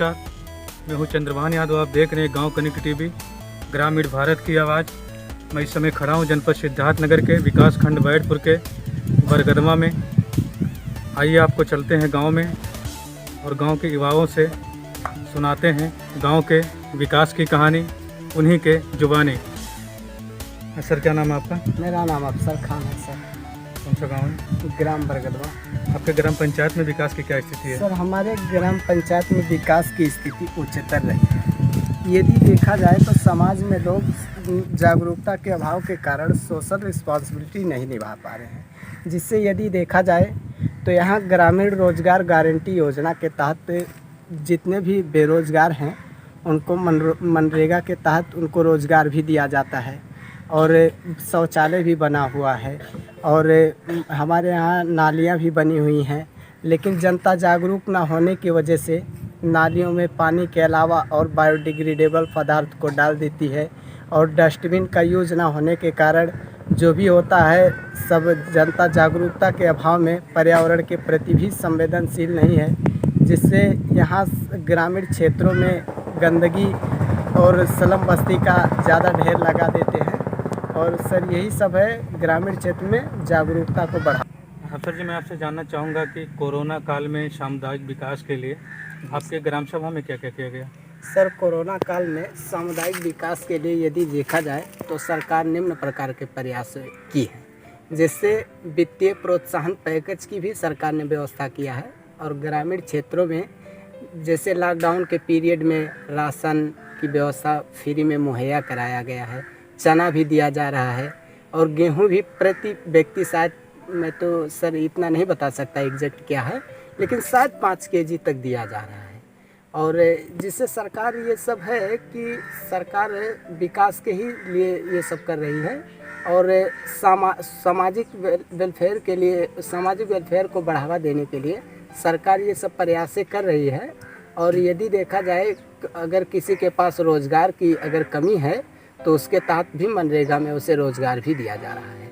नमस्कार, मैं हूं चंद्रभान यादव। आप देख रहे हैं गांव कनेक्ट टीवी, ग्रामीण भारत की आवाज़। मैं इस समय खड़ा हूं जनपद सिद्धार्थनगर के विकास खंड बैठपुर के बरगदमा में। आइए आपको चलते हैं गांव में और गांव के युवाओं से सुनाते हैं गांव के विकास की कहानी उन्हीं के जुबानी। सर, क्या नाम है आपका? मेरा नाम अफसर खान है सर। कौन सा गाँव है? ग्राम बरगदवा। आपके ग्राम पंचायत में विकास की क्या स्थिति है? सर, हमारे ग्राम पंचायत में विकास की स्थिति उच्चतर रही है। यदि देखा जाए तो समाज में लोग जागरूकता के अभाव के कारण सोशल रिस्पॉन्सिबिलिटी नहीं निभा पा रहे हैं, जिससे यदि देखा जाए तो यहाँ ग्रामीण रोजगार गारंटी योजना के तहत जितने भी बेरोजगार हैं उनको मनरेगा के तहत उनको रोजगार भी दिया जाता है और शौचालय भी बना हुआ है और हमारे यहाँ नालियाँ भी बनी हुई हैं। लेकिन जनता जागरूक ना होने की वजह से नालियों में पानी के अलावा और बायोडिग्रेडेबल पदार्थ को डाल देती है और डस्टबिन का यूज ना होने के कारण जो भी होता है सब जनता जागरूकता के अभाव में पर्यावरण के प्रति भी संवेदनशील नहीं है, जिससे यहाँ ग्रामीण क्षेत्रों में गंदगी और स्लम बस्ती का ज़्यादा ढेर लगा देते हैं। और सर, यही सब है ग्रामीण क्षेत्र में जागरूकता को बढ़ा। अफसर जी, मैं आपसे जानना चाहूँगा कि कोरोना काल में सामुदायिक विकास के लिए आपके ग्राम सभा में क्या क्या किया गया? सर, कोरोना काल में सामुदायिक विकास के लिए यदि देखा जाए तो सरकार निम्न प्रकार के प्रयास की है, जिससे वित्तीय प्रोत्साहन पैकेज की भी सरकार ने व्यवस्था किया है और ग्रामीण क्षेत्रों में जैसे लॉकडाउन के पीरियड में राशन की व्यवस्था फ्री में मुहैया कराया गया है, चना भी दिया जा रहा है और गेहूं भी प्रति व्यक्ति शायद, मैं तो सर इतना नहीं बता सकता एग्जैक्ट क्या है, लेकिन शायद 5 kg तक दिया जा रहा है। और जिससे सरकार ये सब है कि सरकार विकास के ही लिए ये सब कर रही है और सामाजिक वेलफेयर के लिए, सामाजिक वेलफेयर को बढ़ावा देने के लिए सरकार ये सब प्रयासें कर रही है। और यदि देखा जाए अगर किसी के पास रोज़गार की अगर कमी है तो उसके तहत भी मनरेगा में उसे रोज़गार भी दिया जा रहा है।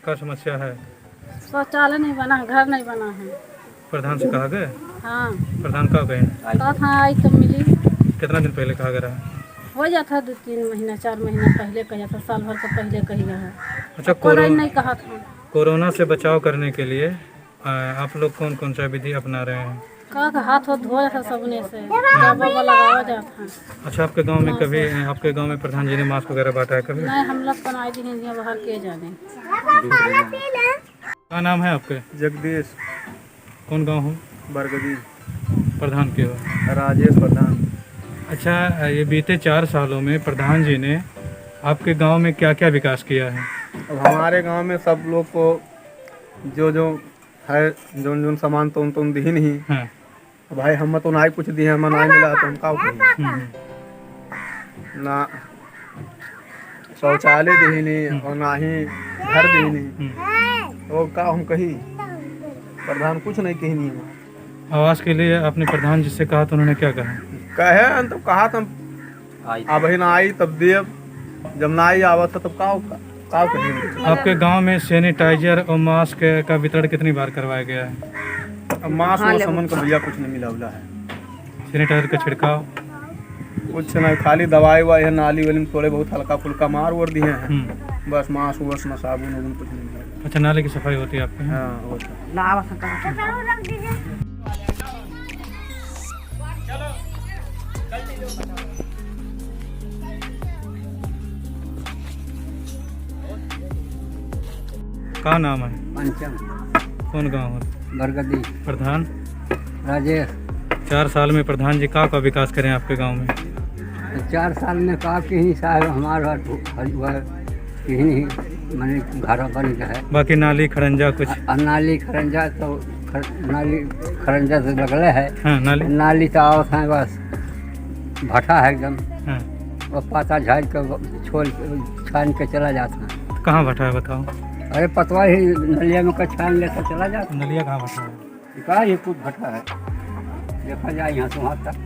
क्या समस्या है? शौचालय नहीं बना है, घर नहीं बना है। प्रधान से कहा गया? हाँ, प्रधान कब गए? कहा था आई तो मिली। कितना दिन पहले कहा गया? हो जाता 2-3 महीना 4 महीना पहले कह जाता, साल भर का पहले कही गया। अच्छा, नहीं कहा था। कोरोना से बचाव करने के लिए आप लोग कौन कौन सा विधि अपना रहे हैं? कहा था हाथ धो जाता साबुन से, दवा लगाया जाता। अच्छा, आपके गांव में कभी आपके गांव में प्रधान जी ने मास्क वगैरह बांटा है कभी? नहीं, हम लोग बनाए दी हिंदियाँ बाहर के जाने। क्या नाम है आपके? जगदीश। कौन गाँव हो? बरगदी। प्रधान के हो? राजेश प्रधान। अच्छा, ये बीते 4 सालों में प्रधान जी ने आपके गांव में क्या क्या विकास किया है? अब हमारे गांव में सब लोग को जो है जोन सामान तो उन दी नहीं। हाँ। भाई हम तो ना कुछ दिए, हम ना मिला तो हम का ना शौचालय दी नहीं और ना ही घर दी नहीं, तो का हम कही प्रधान कुछ नहीं कही नहीं। आवास के लिए आपने प्रधान जी से कहा तो उन्होंने क्या कहा? कहे तो कहा तुम अब ही ना आई तब दिए, जब ना आई आवत था तब का आपके गांव में सैनिटाइजर और मास्क का वितरण कितनी बार करवाया गया है? अब मास्क और सामान का भैया कुछ नहीं मिला उला है। सैनिटाइजर का छिड़काव कुछ नहीं, खाली दवाई वाई है, नाली वाली में थोड़े बहुत हल्का फुल्का मार और दिए हैं, बस मास्क वस न साबुन वबुन कुछ नहीं मिला। अच्छा, नाले की सफाई होती है आपके? हाँ, होता क्या नाम है? पंचम। कौन गांव है? बरगदी। प्रधान? राजेश। 4 साल में प्रधान जी का विकास करें आपके गांव में? 4 साल में कहा कि ही साहब हमारा यही मैंने घर बन गया है। बाकी नाली खड़ंजा कुछ? नाली खरंजा तो नाली खरंजा से लगले है। हाँ, नाली तो आवत है, बस भट्टा है एकदम। हाँ। और पाता झाड़ के छोल छान के चला जाता है। कहाँ भट्टा है बताओ? अरे पतवा ही नलिया में का छान लेकर चला जाता। नलिया कहाँ भट्टा है? कहा ये कुछ भट्टा है। देखा जाए यहाँ से वहाँ तक।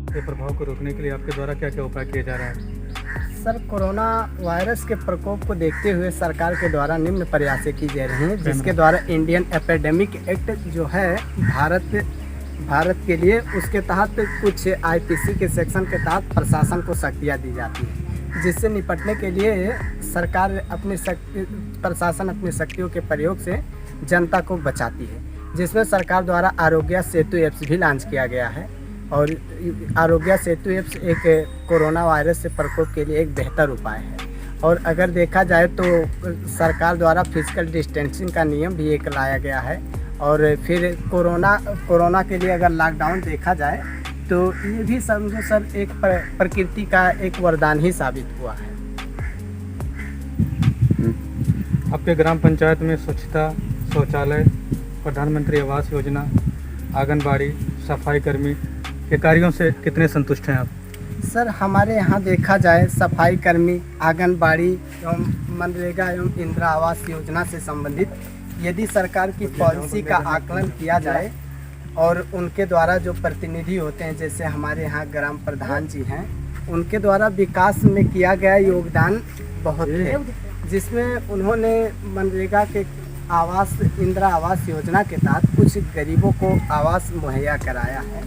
के प्रभाव को रोकने के लिए आपके द्वारा क्या क्या उपाय किए जा रहा है? सर, कोरोना वायरस के प्रकोप को देखते हुए सरकार के द्वारा निम्न प्रयासें की जा रही हैं, जिसके द्वारा इंडियन एपिडेमिक एक्ट जो है भारत के लिए, उसके तहत कुछ आईपीसी के सेक्शन के तहत प्रशासन को सख्तियाँ दी जाती है, जिससे निपटने के लिए सरकार प्रशासन अपनी शक्तियों के प्रयोग से जनता को बचाती है, जिसमें सरकार द्वारा आरोग्य सेतु ऐप्स भी लॉन्च किया गया है। और आरोग्य सेतु ऐप्स एक कोरोना वायरस से प्रकोप के लिए एक बेहतर उपाय है। और अगर देखा जाए तो सरकार द्वारा फिजिकल डिस्टेंसिंग का नियम भी एक लाया गया है। और फिर कोरोना के लिए अगर लॉकडाउन देखा जाए तो ये भी समझो सर एक प्रकृति का एक वरदान ही साबित हुआ है। आपके ग्राम पंचायत में स्वच्छता, शौचालय, प्रधानमंत्री आवास योजना, आंगनबाड़ी, सफाई कर्मी के कार्यों से कितने संतुष्ट हैं आप? सर, हमारे यहाँ देखा जाए सफाई कर्मी, आंगनबाड़ी एवं मनरेगा एवं इंदिरा आवास योजना से संबंधित यदि सरकार की पॉलिसी का आकलन किया जाए और उनके द्वारा जो प्रतिनिधि होते हैं, जैसे हमारे यहाँ ग्राम प्रधान जी हैं, उनके द्वारा विकास में किया गया योगदान बहुत है, जिसमें उन्होंने मनरेगा के आवास, इंदिरा आवास योजना के तहत कुछ गरीबों को आवास मुहैया कराया है,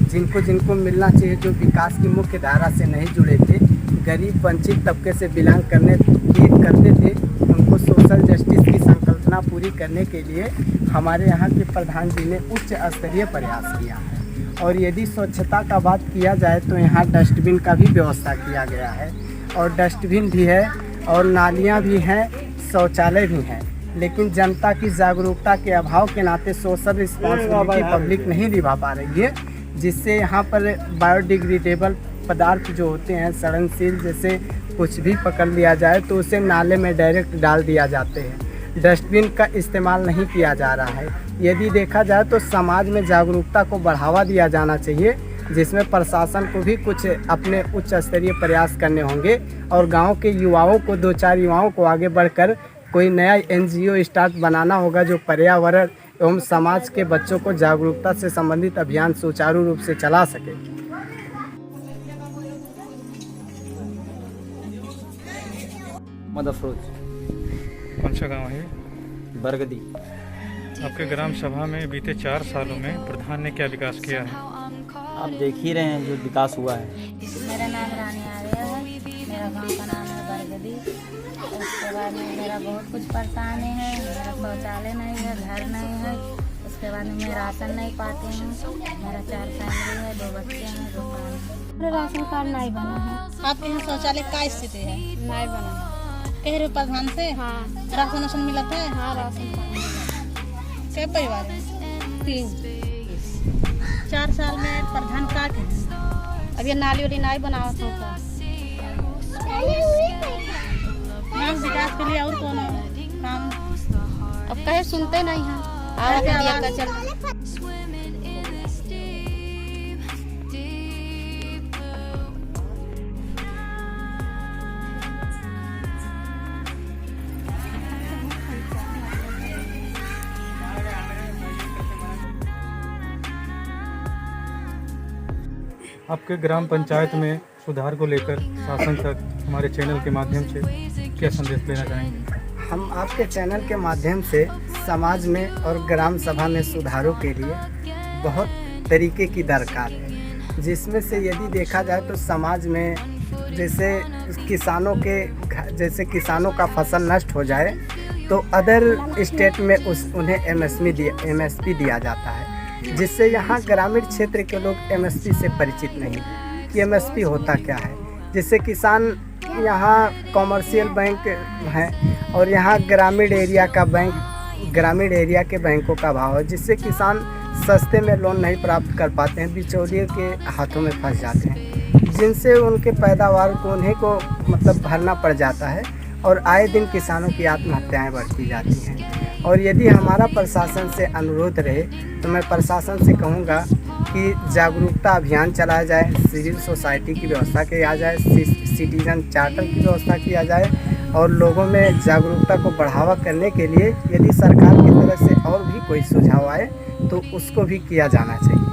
जिनको मिलना चाहिए, जो विकास की मुख्य धारा से नहीं जुड़े थे, गरीब वंचित तबके से बिलोंग करते थे, उनको सोशल जस्टिस की संकल्पना पूरी करने के लिए हमारे यहाँ के प्रधान जी ने उच्च स्तरीय प्रयास किया है। और यदि स्वच्छता का बात किया जाए तो यहाँ डस्टबिन का भी व्यवस्था किया गया है, और डस्टबिन भी है और नालियाँ भी हैं, शौचालय भी हैं, लेकिन जनता की जागरूकता के अभाव के नाते सोशल रिस्पॉन्सिबिलिटी पब्लिक नहीं निभा पा रही है, जिससे यहाँ पर बायोडिग्रेडेबल पदार्थ जो होते हैं, सड़नशील, जैसे कुछ भी पकड़ लिया जाए तो उसे नाले में डायरेक्ट डाल दिया जाते हैं। डस्टबिन का इस्तेमाल नहीं किया जा रहा है। यदि देखा जाए तो समाज में जागरूकता को बढ़ावा दिया जाना चाहिए, जिसमें प्रशासन को भी कुछ अपने उच्च स्तरीय प्रयास करने होंगे और गाँव के युवाओं को, 2-4 युवाओं को आगे बढ़कर कोई नया NGO स्टार्ट बनाना होगा, जो पर्यावरण एवं समाज के बच्चों को जागरूकता से संबंधित अभियान सुचारू रूप से चला सके। मदफरोज कौन सा गांव है? बरगदी। आपके ग्राम सभा में बीते 4 सालों में प्रधान ने क्या विकास किया है? आप देख ही रहे हैं जो विकास हुआ है। मेरा नाम रानी आर्या है, मेरा गांव का नाम है बरगदी। उसके बाद में मेरा बहुत कुछ परेशानी है, मेरा शौचालय नहीं है, घर नहीं है। उसके बाद में मैं राशन नहीं पाती हूँ। मेरा 4 फैमिली है, 2 बच्चे हैं, 2 काम है। मेरा राशन कार्ड नहीं बना है। आपके यहाँ शौचालय का स्थिति है? नहीं बना है। कह रहे हो प्रधान से? हाँ, राशन वाशन मिला था? हाँ, राशन कार्ड मिला। क्या परिवार है? 3। 4 साल में प्रधान का अब ये नाली वाली नहीं बनावत होता। नाम विकास के लिए और कौन काम? अब कहे सुनते नहीं हैं। आवाज दिया का चल। आपके ग्राम पंचायत में सुधार को लेकर शासन तक हमारे चैनल के माध्यम से क्या संदेश देना चाहेंगे? हम आपके चैनल के माध्यम से समाज में और ग्राम सभा में सुधारों के लिए बहुत तरीके की दरकार है, जिसमें से यदि देखा जाए तो समाज में जैसे किसानों का फसल नष्ट हो जाए तो अदर स्टेट में उन्हें MSP दिया जाता है, जिससे यहाँ ग्रामीण क्षेत्र के लोग MSP से परिचित नहीं हैं कि MSP होता क्या है। जिससे किसान, यहाँ कॉमर्शियल बैंक हैं और यहाँ ग्रामीण एरिया के बैंकों का अभाव है, जिससे किसान सस्ते में लोन नहीं प्राप्त कर पाते हैं, बिचौलिए के हाथों में फंस जाते हैं, जिनसे उनके पैदावार को उन्हें को मतलब भरना पड़ जाता है और आए दिन किसानों की आत्महत्याएं बढ़ती जाती हैं। और यदि हमारा प्रशासन से अनुरोध रहे तो मैं प्रशासन से कहूँगा कि जागरूकता अभियान चलाया जाए, सिविल सोसाइटी की व्यवस्था किया जाए, सिटीजन चार्टर की व्यवस्था किया जाए और लोगों में जागरूकता को बढ़ावा करने के लिए यदि सरकार की तरफ से और भी कोई सुझाव आए तो उसको भी किया जाना चाहिए।